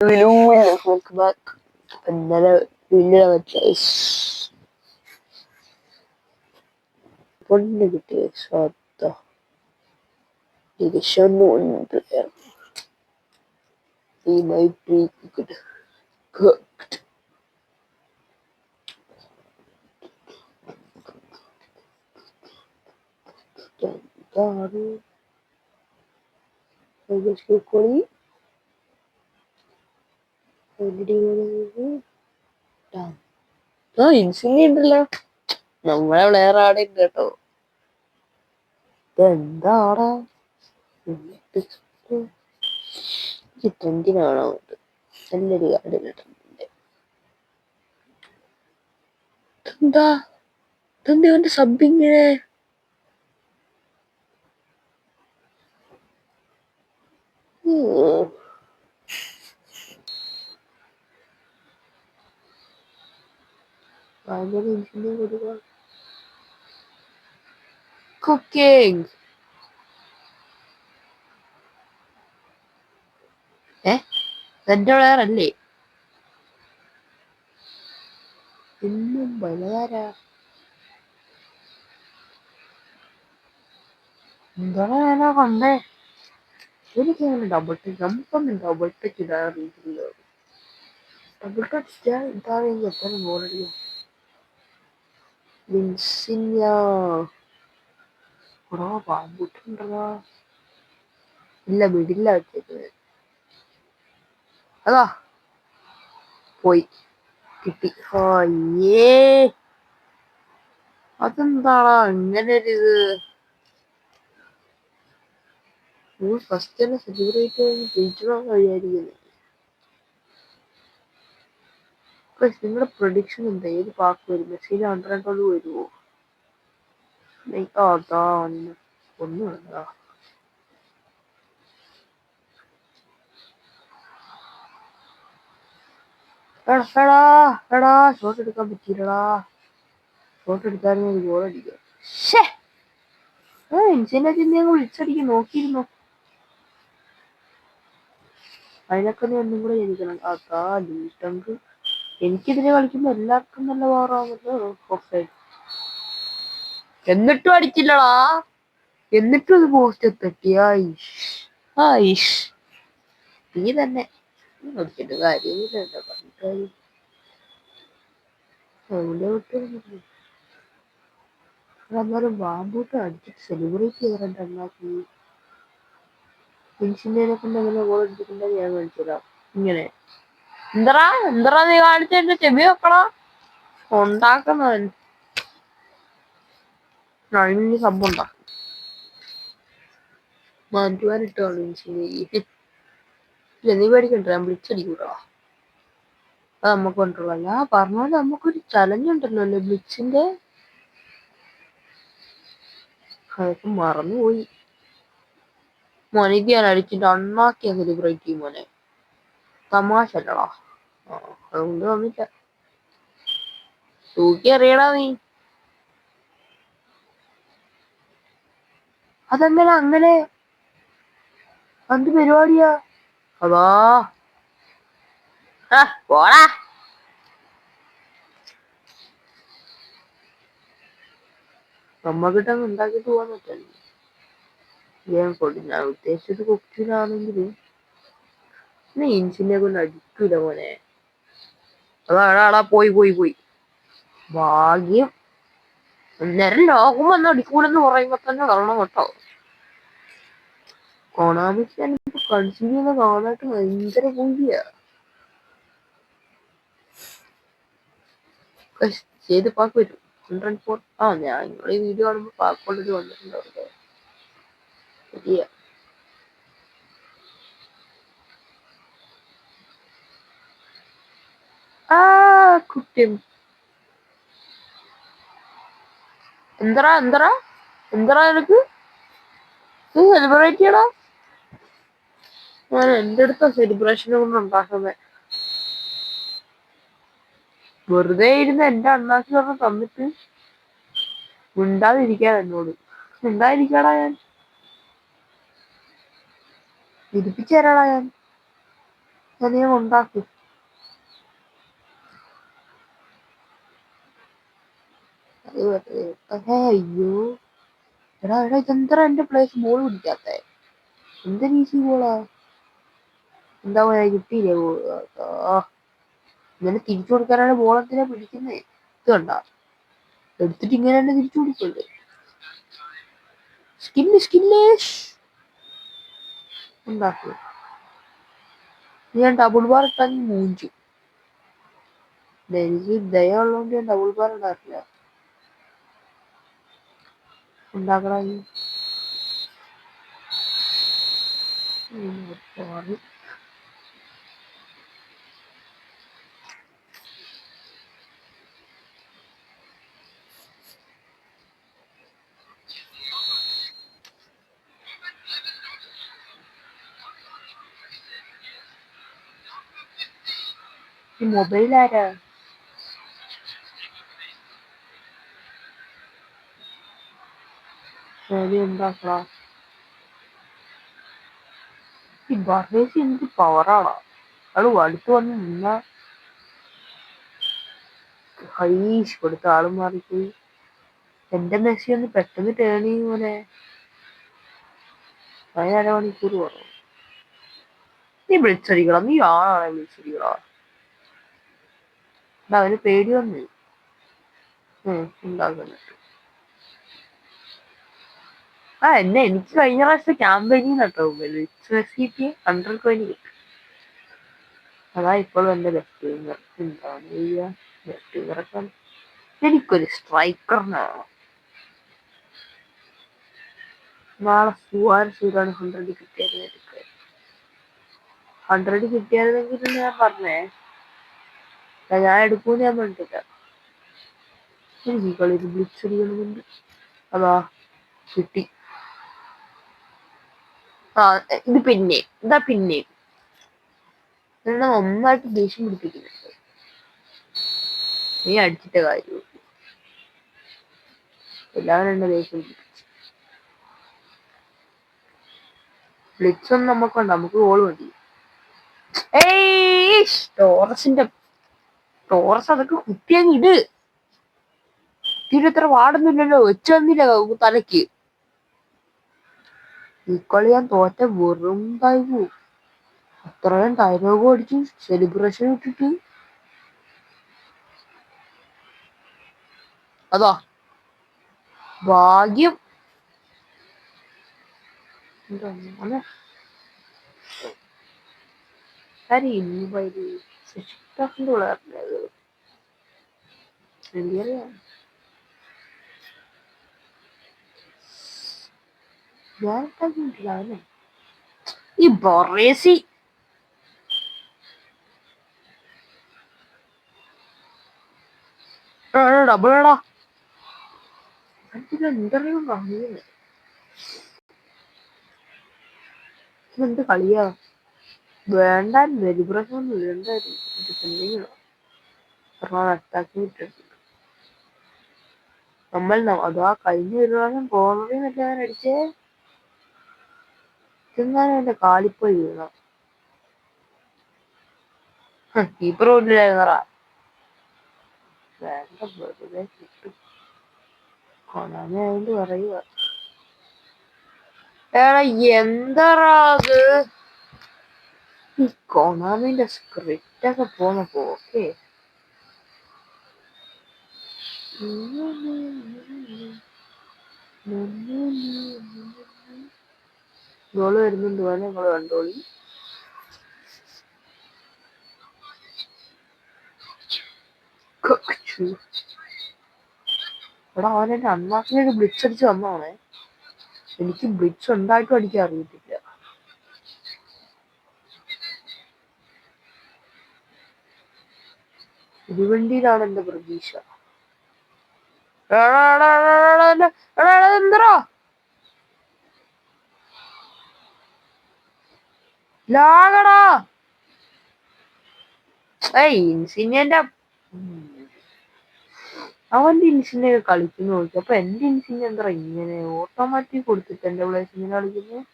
Welcome back to another video guys. Negative shot the sun he might be good cooked. I guess you're calling ഇൻസിനിണ്ടല്ല നമ്മളെ വേറെ ആടെ കേട്ടോ എന്താടാ ട്രെൻഡിനാണോ നല്ലൊരു card കിട്ടുന്നുണ്ട് എന്താ ഇതെന്താ ഇവന്റെ സബിങ്ങനെ കുക്കിംഗ് എന്റെ വേറല്ലേ ഇന്നും വലുതാരാ എന്താണ് ഞാനാ കണ്ടേ എനിക്കങ്ങനെ ഡബിൾ ടച്ച് നമുക്കൊന്നും ഡബിൾ ടച്ച് ഇടാൻ അറിയില്ല ഡബിൾ ടച്ച് ഇതാണെങ്കിൽ എത്ര ഗോളടിയാ വിൻസിന്യാ എടാ പാമ്പുട്ടുണ്ടടാ ഇല്ല മിഡില്ല വെച്ചേക്കുന്നത് അതാ പോയി കിട്ടി അയ്യേ അതെന്താടാ ഇങ്ങനെ ഒരു ഇത് ഫസ്റ്റ് തന്നെ സെലിബ്രേറ്റ് ജയിച്ചാൽ കഴിയായിരിക്കുന്നത് നിങ്ങളുടെ പ്രൊഡിക്ഷൻ എന്താ ഏത് പാക്ക് വരും മെസ്സിയിൽ 100 വരുമോ അതാ ഒന്നും വേണ്ട എടാ ഷോട്ട് എടുക്കാൻ പറ്റിയില്ലടാ ഷോട്ട് എടുത്താലും ഒരു ഗോൾ അടിക്കാം ഇൻസിനെ ഞങ്ങൾ വിളിച്ചടിക്കാൻ നോക്കിയിരുന്നു അതിനൊക്കെ നീ ഒന്നും കൂടെ ജനിക്കണം അതാ ലീറ്റങ്ക് എനിക്കിതിനെ കളിക്കുമ്പോ എല്ലാവർക്കും നല്ല പവറാവുമല്ലോ ഓഫ്സൈഡ് എന്നിട്ടും അടിച്ചില്ലടാ എന്നിട്ടും അത് പോസ്റ്റ് തട്ടിയ നീ തന്നെ നോക്കിയിട്ട് കാര്യമില്ല പറഞ്ഞിട്ട് എന്നാലും ബാമ്പൂട്ട് അടിച്ചിട്ട് സെലിബ്രേറ്റ് ചെയ്യാറുണ്ടാക്കി പെൻഷനെ കൊണ്ട് അങ്ങനെ ഗോൾ അടിച്ചിട്ടുണ്ടെങ്കിൽ ഞാൻ കാണിച്ചുതരാം ഇങ്ങനെ എന്തറാ നീ കാണിച്ചെന്റെ ചെവി വെക്കടാ ഉണ്ടാക്കുന്നവൻ അതിന് സംഭവം ഉണ്ടാക്കും മാറ്റുവാനിട്ടോ ഇല്ല നീ പേടിക്കണ്ട ഞാൻ വിളിച്ചടിക്കൂടാ അത് നമുക്ക് കൊണ്ടുള്ള ഞാൻ പറഞ്ഞാൽ നമുക്കൊരു ചലഞ്ച് ഉണ്ടല്ലോ അല്ലേ ബ്ലിച്ചിന്റെ അതൊക്കെ മറന്നുപോയി മോനിക്ക് ഞാൻ അടിച്ചിട്ട് അണ്ണാക്കിയാ സെലിബ്രേറ്റ് ചെയ്യും മോനെ തമാശ അല്ലടാ അതുകൊണ്ട് വന്നില്ല തൂക്കി അറിയടാ നീ അതെങ്ങനെ അങ്ങനെ എന്ത് പരിപാടിയാ അതാ പോടാ നമ്മക്കിട്ടങ്ങ് ഉണ്ടാക്കിട്ട് പോവാൻ പറ്റല്ലേ ഞാൻ ഉദ്ദേശിച്ചത് കൊച്ചിലാണെങ്കിൽ നീ ഇൻസിനെ കൊണ്ട് അടിക്കൂല മോനെ അതാടാ പോയി ഭാഗ്യം അന്നേരം ലോകം വന്ന് അടിക്കൂലെന്ന് പറയുമ്പോ തന്നെ കാരണം കേട്ടോ കൊണാമിക്ക് ഞാനിപ്പോ കൺസിഡർ ചെയ്യുന്ന കാണാനായിട്ട് ഭയങ്കര കൂടിയാ ചെയ്ത് പാക്ക് വരും 104 ഞാൻ നിങ്ങളെ ഈ വീഡിയോ കാണുമ്പോ പാക്കോളൊരു വന്നിട്ടുണ്ടാവില്ലേ ശരിയാ കുട്ടി എന്തറാ നിനക്ക് സെലിബ്രേറ്റ് ചെയ്യടാ ഞാൻ എന്റെ അടുത്ത സെലിബ്രേഷനെ കൊണ്ട് ഉണ്ടാക്കുന്നത് വെറുതെ ഇരുന്ന് എന്റെ അണ്ണാക്കി പറഞ്ഞ് തന്നിട്ട് മിണ്ടാതിരിക്കാൻ എന്നോട് മിണ്ടാതിരിക്കാടാ ഞാൻ തിരിപ്പിച്ചു തരാടാ ഞാൻ നീ ഉണ്ടാക്കും. അയ്യോ എടാ ഇതെന്താ എന്റെ പ്ലേസ് ബോൾ പിടിക്കാത്ത എന്ത് ഈസി ബോളാ. എന്താ പറയാ കിട്ടിയില്ലേ ഇങ്ങനെ തിരിച്ചു കൊടുക്കാനാണ് ബോളത്തിനെ പിടിക്കുന്നേ. ഇത് കണ്ട എടുത്തിട്ട് ഇങ്ങനെ തന്നെ തിരിച്ചു കൊടുക്കല്ലേ. സ്കില്ലേഷ് ഉണ്ടാക്കുക. ഞാൻ ഡബിൾ ബാർ ഇട്ടാൽ മൂഞ്ചു. എനിക്ക് ദയ ഉള്ളതുകൊണ്ട് ഞാൻ ഡബിൾ ബാർ ഇടാറില്ല. ഉണ്ടാക്കണ ഈ മൊബൈൽ ആരാ? ഉണ്ടാക്കണം. ഈ ബർവേസി എന്ത് പവറാണോ. അവള് അടുത്ത് വന്ന് നിന്ന ഹൈഷ് കൊടുത്ത ആള് മാറിപ്പോയി. എന്റെ മെസ്സി ഒന്ന് പെട്ടെന്ന് ടേൺ ചെയ്യും പോലെ. അതിന് അരമണിക്കൂർ പറഞ്ഞു. നീ വിളിച്ചടിക്കണം. നീ ആളാണെ വിളിച്ചടിക്കണം. അവന് പേടി വന്നു ഉണ്ടാക്കുന്നുണ്ട്. എനിക്ക് കഴിഞ്ഞ പ്രാവശ്യത്തെ ക്യാമ്പയിനിൽ നട്ടോ മെസ്സിക്ക് 100 കോയിന് കിട്ടും. അതാ ഇപ്പോഴും എന്റെ ലെഫ്റ്റ് വിങ്ങർ. എന്താണ് ചെയ്യുക, ലെഫ്റ്റ് വിങ്ങറൊക്കെ. എനിക്കൊരു സ്ട്രൈക്കറിനാണ്. നാളെ സുവാരസൂരാണ് 100 കിട്ടിയത്. 100 കിട്ടിയായിരുന്നെങ്കിൽ ഞാൻ പറഞ്ഞേ ഞാൻ എടുക്കൂന്ന് ഞാൻ പറഞ്ഞിട്ടില്ല. എനിക്ക് കളിയിൽ ബ്ലിച്ചടിക്കണമെന്നുണ്ട്. അതാ കിട്ടി. ഇത് പിന്നെ നന്നായിട്ട് ദേഷ്യം പിടിപ്പിക്കുന്നുണ്ട്. നീ അടിച്ചിട്ട കാര്യം എല്ലാവരും എന്നെ ദേഷ്യം പിടിപ്പിച്ചു. ബ്ലിച്ചൊന്നും നമുക്കുണ്ട്. നമുക്ക് ഗോൾ മതി. ടോറസ് അതൊക്കെ കുത്തിയങ്ങ് ഇട്. ഇത്ര വാടുന്നില്ലല്ലോ. വെച്ച് തന്നില്ല തലക്ക്. ഈ കളി ഞാൻ തോറ്റ വെറും തായിപ്പോ. അത്രയും ഡയലോഗും അടിച്ചു സെലിബ്രേഷൻ ഇട്ടിട്ട്. അതാ ഭാഗ്യം. ഈ ബൊറേസി ഡബിളാ ഇന്റർവ്യൂ എന്ത് കളിയാ. വേണ്ടായിരുന്നു സെലിബ്രേഷൻ ഒന്നും ഇടണ്ടായിരുന്നു. നമ്മൾ അതാ കഴിഞ്ഞ ഒരു പ്രാവശ്യം കോർണറിൽ നിന്നൊക്കെ ഞാൻ അടിച്ചേ. ചെന്നാലും എന്റെ കാലിപ്പോയി വീണ. കീപ്പർ കൊണ്ടില്ലായിരുന്നറാ. വേണ്ട വെറുതെ കിട്ടും. കൊണാമയായോണ്ട് പറയുക. എടാ എന്താറാ അത്. ഈ കൊണാമിന്റെ സ്ക്രിപ്റ്റ് ഒക്കെ പോന്ന പോക്കേ. ഗോള് വരുന്നുണ്ട് പോലെ നിങ്ങള് കണ്ടോളി. എടാ അവനെന്റെ അണ്ണാക്കിനൊരു ബ്ലിച്ച് അടിച്ച് വന്നോണേ. എനിക്ക് ബ്ലിച്ച് ഉണ്ടായിട്ടും അടിക്കാൻ അറിയത്തില്ല. ഇരുവണ്ടിയിലാണ് എന്റെ പ്രതീക്ഷ. എന്തരാ ലാഗടാ. ഇൻസിന്റെ അവന്റെ ഇൻസിനെ കളിക്കുന്ന നോക്കി. അപ്പൊ എന്റെ ഇൻസിനെ എന്താ ഇങ്ങനെ ഓട്ടോമാറ്റിക് കൊടുത്തിട്ട് എന്റെ പ്ലേസ് ഇങ്ങനെ കളിക്കുന്നത്.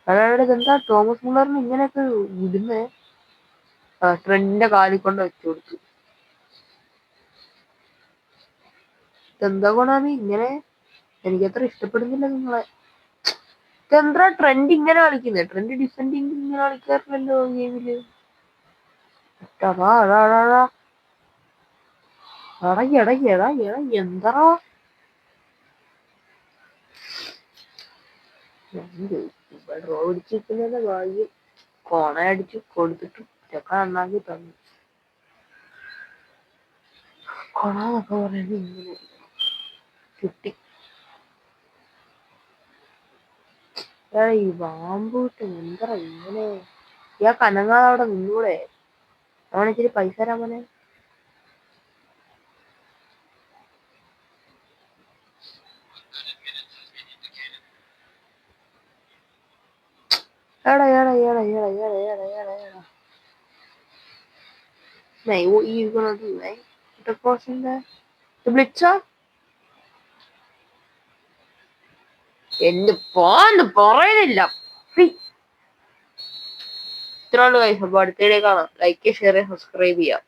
അതായത് ഇതെന്താ തോമസ് മുള്ളറിന് ഇങ്ങനെയൊക്കെ ഇടുന്നേ? ട്രെൻഡിന്റെ കാലിൽ കൊണ്ട് വെച്ചു കൊടുത്തു. ഇതെന്താ കൊണ്ടാണ് ഇങ്ങനെ? എനിക്കത്ര ഇഷ്ടപ്പെടുന്നില്ല നിങ്ങളെ. ഇതെന്താ ട്രെൻഡ് ഇങ്ങനെ കളിക്കുന്നത്? ട്രെൻഡ് ഡിഫെൻഡിങ് ഇങ്ങനെ കളിക്കാറില്ലല്ലോ ഗെയിമില്. എന്താ ഡ്രോ പിടിച്ചിരിക്കുന്നതിന്റെ ഭാഗ്യം. കോണ അടിച്ചു കൊടുത്തിട്ട് ഒക്കെ നന്നാക്കി തന്നു. കൊണാന്നൊക്കെ പറയുന്നത് ഇങ്ങനെ കിട്ടി. ഈ വാമ്പൂട്ട് എന്താ ഇങ്ങനെ? ഇയാൾക്ക് അനങ്ങാതെ അവിടെ നിന്നൂടെ? അവനെ ഇച്ചിരി പൈസ തരാൻ പോലെ. എടാ എടാ എടാ എടാ എടാ എടാ എടാ എടാ. Mate, what are you gonna do, mate? Put the cross in there? The blitzer? എന്ത് പോന്ന് പറയുന്നില്ല. ഇത്രയുള്ള കൈസ്. അപ്പോൾ അടുത്തയിലേക്ക് കാണാം. ലൈക്ക് ഷെയർ സബ്സ്ക്രൈബ് ചെയ്യാം.